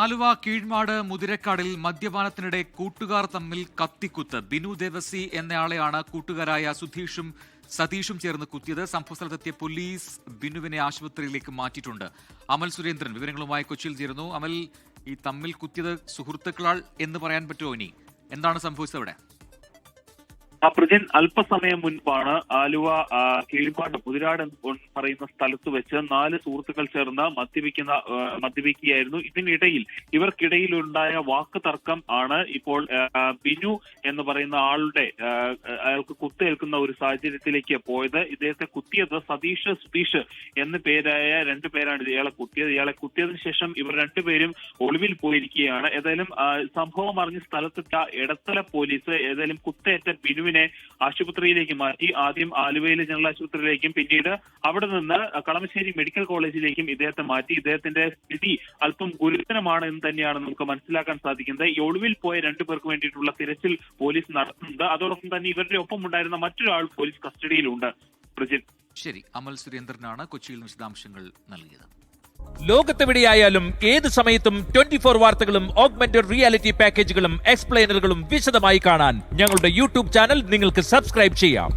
ആലുവ കീഴ്മാട് മുതിരക്കാടിൽ മദ്യപാനത്തിനിടെ കൂട്ടുകാർ തമ്മിൽ കത്തിക്കുത്ത്. ബിനു ദേവസി എന്നയാളെയാണ് കൂട്ടുകാരായ സുധീഷും സതീഷും ചേർന്ന് കുത്തിയത്. സംഭവസ്ഥലത്തെത്തിയ പോലീസ് ബിനുവിനെ ആശുപത്രിയിലേക്ക് മാറ്റിയിട്ടുണ്ട്. അമൽ സുരേന്ദ്രൻ വിവരങ്ങളുമായി കൊച്ചിയിൽ ചേരുന്നു. അമൽ, ഈ തമ്മിൽ കുത്തിയത് സുഹൃത്തുക്കളാൽ എന്ന് പറയാൻ പറ്റുമോ? ഇനി എന്താണ് സംഭവിച്ചത് അവിടെ? പ്രജിൻ, അല്പസമയം മുൻപാണ് ആലുവ കീഴ്മാട് മുതിരാട് പറയുന്ന സ്ഥലത്ത് വെച്ച് 4 സുഹൃത്തുക്കൾ ചേർന്ന് മദ്യപിക്കുകയായിരുന്നു. ഇതിനിടയിൽ ഇവർക്കിടയിലുണ്ടായ വാക്ക് തർക്കം ആണ് ഇപ്പോൾ ബിനു എന്ന് പറയുന്ന അയാൾക്ക് കുത്തേൽക്കുന്ന ഒരു സാഹചര്യത്തിലേക്ക് പോയത്. ഇദ്ദേഹത്തെ കുത്തിയത് സതീഷ്, സുധീഷ് എന്ന പേരായ 2 പേരാണ് ഇയാളെ കുത്തിയതിനു ശേഷം ഇവർ 2 പേരും ഒളിവിൽ പോയിരിക്കുകയാണ്. ഏതായാലും സംഭവം അറിഞ്ഞ സ്ഥലത്തെത്ത എടത്തല പോലീസ് ഏതായാലും കുത്തേറ്റ ബിനുവിനെ ആശുപത്രിയിലേക്ക് മാറ്റി. ആദ്യം ആലുവയിലെ ജനറൽ ആശുപത്രിയിലേക്കും പിന്നീട് അവിടെ നിന്ന് കളമശ്ശേരി മെഡിക്കൽ കോളേജിലേക്കും ഇദ്ദേഹത്തെ മാറ്റി. ഇദ്ദേഹത്തിന്റെ സ്ഥിതി അല്പം ഗുരുതരമാണ് എന്ന് തന്നെയാണ് നമുക്ക് മനസ്സിലാക്കാൻ സാധിക്കുന്നത്. ഈ ഒളിവിൽ പോയ 2 പേർക്ക് വേണ്ടിയിട്ടുള്ള തിരച്ചിൽ പോലീസ് നടത്തുന്നുണ്ട്. അതോടൊപ്പം തന്നെ ഇവരുടെ ഒപ്പം ഉണ്ടായിരുന്ന മറ്റൊരാൾ പോലീസ് കസ്റ്റഡിയിലുണ്ട്. ശരി, അമൽ സുരേന്ദ്രനാണ് കൊച്ചിയിൽ വിശദാംശങ്ങൾ നൽകിയത്. ലോകത്തെവിടെയായാലും ഏത് സമയത്തും 24 വാർത്തകളും ഓഗ്മെന്റഡ് റിയാലിറ്റി പാക്കേജുകളും എക്സ്പ്ലെയിനറുകളും വിശദമായി കാണാൻ ഞങ്ങളുടെ യൂട്യൂബ് ചാനൽ നിങ്ങൾക്ക് സബ്സ്ക്രൈബ് ചെയ്യാം.